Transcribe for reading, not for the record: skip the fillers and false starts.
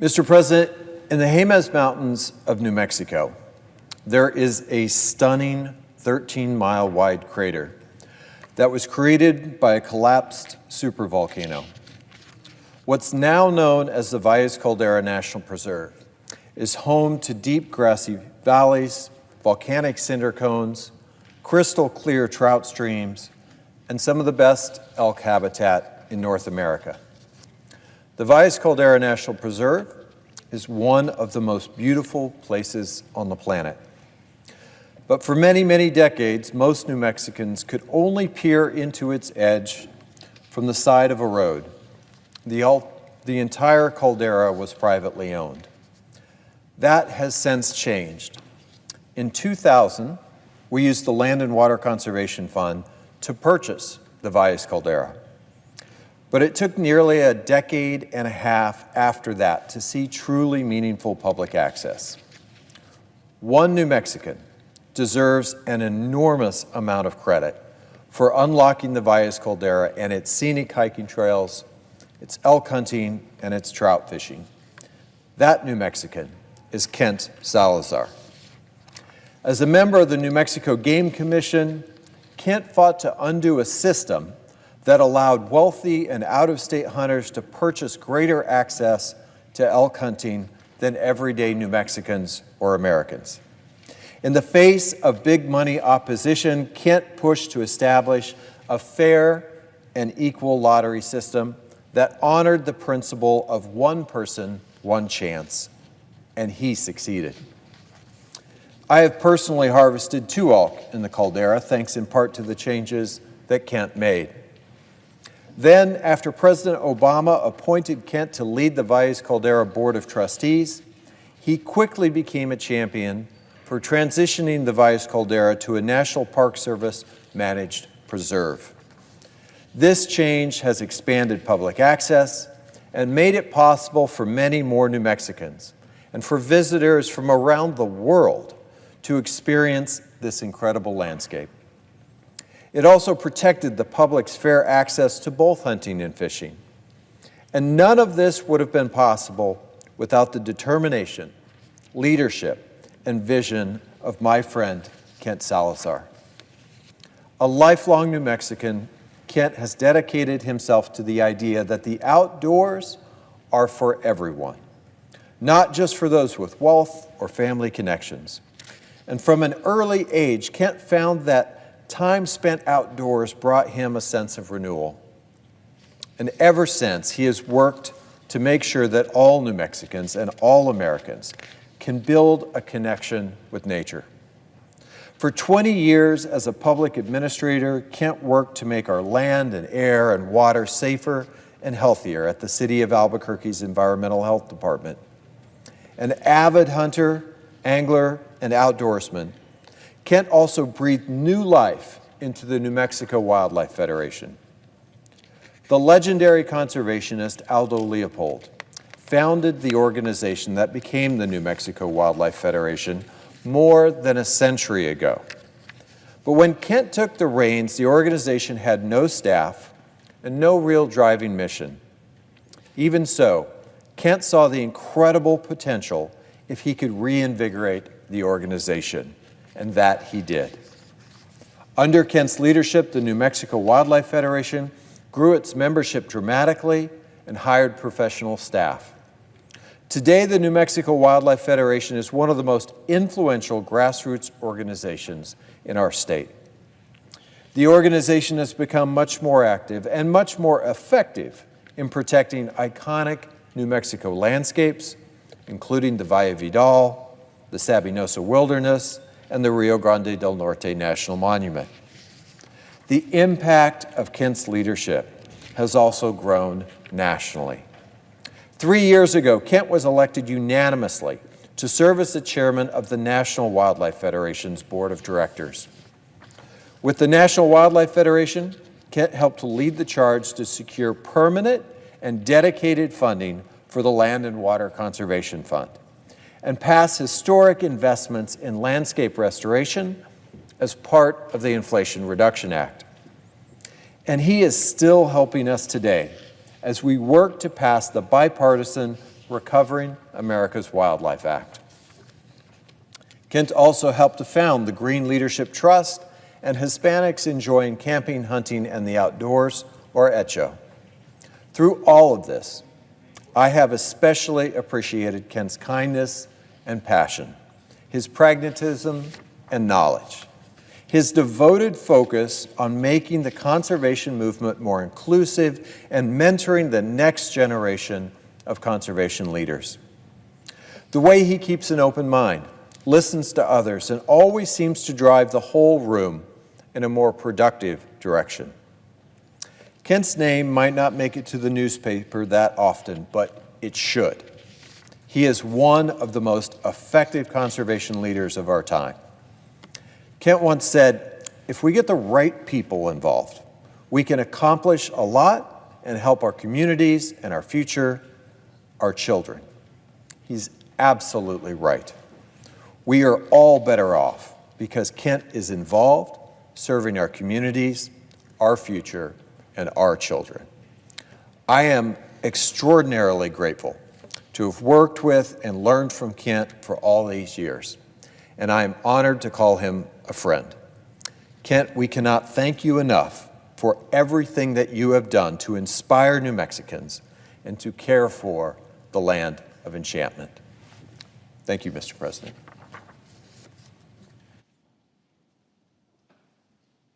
Mr. President, in the Jemez Mountains of New Mexico, there is a stunning 13-mile wide crater that was created by a collapsed supervolcano. What's now known as the Valles Caldera National Preserve is home to deep grassy valleys, volcanic cinder cones, crystal clear trout streams, and some of the best elk habitat in North America. The Valles Caldera National Preserve is one of the most beautiful places on the planet. But for many, many decades, most New Mexicans could only peer into its edge from the side of a road. The entire caldera was privately owned. That has since changed. In 2000, we used the Land and Water Conservation Fund to purchase the Valles Caldera. But it took nearly a decade and a half after that to see truly meaningful public access. One New Mexican deserves an enormous amount of credit for unlocking the Valles Caldera and its scenic hiking trails, its elk hunting, and its trout fishing. That New Mexican is Kent Salazar. As a member of the New Mexico Game Commission, Kent fought to undo a system that allowed wealthy and out-of-state hunters to purchase greater access to elk hunting than everyday New Mexicans or Americans. In the face of big money opposition, Kent pushed to establish a fair and equal lottery system that honored the principle of one person, one chance, and he succeeded. I have personally harvested 2 elk in the caldera, thanks in part to the changes that Kent made. Then, after President Obama appointed Kent to lead the Valles Caldera Board of Trustees, he quickly became a champion for transitioning the Valles Caldera to a National Park Service managed preserve. This change has expanded public access and made it possible for many more New Mexicans and for visitors from around the world to experience this incredible landscape. It also protected the public's fair access to both hunting and fishing. And none of this would have been possible without the determination, leadership, and vision of my friend, Kent Salazar. A lifelong New Mexican, Kent has dedicated himself to the idea that the outdoors are for everyone, not just for those with wealth or family connections. And from an early age, Kent found that time spent outdoors brought him a sense of renewal. And ever since, he has worked to make sure that all New Mexicans and all Americans can build a connection with nature. For 20 years as a public administrator, Kent worked to make our land and air and water safer and healthier at the City of Albuquerque's Environmental Health Department. An avid hunter, angler, and outdoorsman, Kent also breathed new life into the New Mexico Wildlife Federation. The legendary conservationist Aldo Leopold founded the organization that became the New Mexico Wildlife Federation more than a century ago. But when Kent took the reins, the organization had no staff and no real driving mission. Even so, Kent saw the incredible potential if he could reinvigorate the organization. And that he did. Under Kent's leadership, the New Mexico Wildlife Federation grew its membership dramatically and hired professional staff. Today, the New Mexico Wildlife Federation is one of the most influential grassroots organizations in our state. The organization has become much more active and much more effective in protecting iconic New Mexico landscapes, including the Valle Vidal, the Sabinosa Wilderness, and the Rio Grande del Norte National Monument. The impact of Kent's leadership has also grown nationally. 3 years ago, Kent was elected unanimously to serve as the chairman of the National Wildlife Federation's Board of Directors. With the National Wildlife Federation, Kent helped to lead the charge to secure permanent and dedicated funding for the Land and Water Conservation Fund, and pass historic investments in landscape restoration as part of the Inflation Reduction Act. And he is still helping us today as we work to pass the bipartisan Recovering America's Wildlife Act. Kent also helped to found the Green Leadership Trust and Hispanics Enjoying Camping, Hunting, and the Outdoors, or HECHO. Through all of this, I have especially appreciated Kent's kindness and passion, his pragmatism and knowledge, his devoted focus on making the conservation movement more inclusive and mentoring the next generation of conservation leaders. The way he keeps an open mind, listens to others, and always seems to drive the whole room in a more productive direction. Kent's name might not make it to the newspaper that often, but it should. He is one of the most effective conservation leaders of our time. Kent once said, if we get the right people involved, we can accomplish a lot and help our communities and our future, our children. He's absolutely right. We are all better off because Kent is involved, serving our communities, our future, and our children. I am extraordinarily grateful to have worked with and learned from Kent for all these years, and I am honored to call him a friend. Kent, we cannot thank you enough for everything that you have done to inspire New Mexicans and to care for the land of enchantment. Thank you, Mr. President.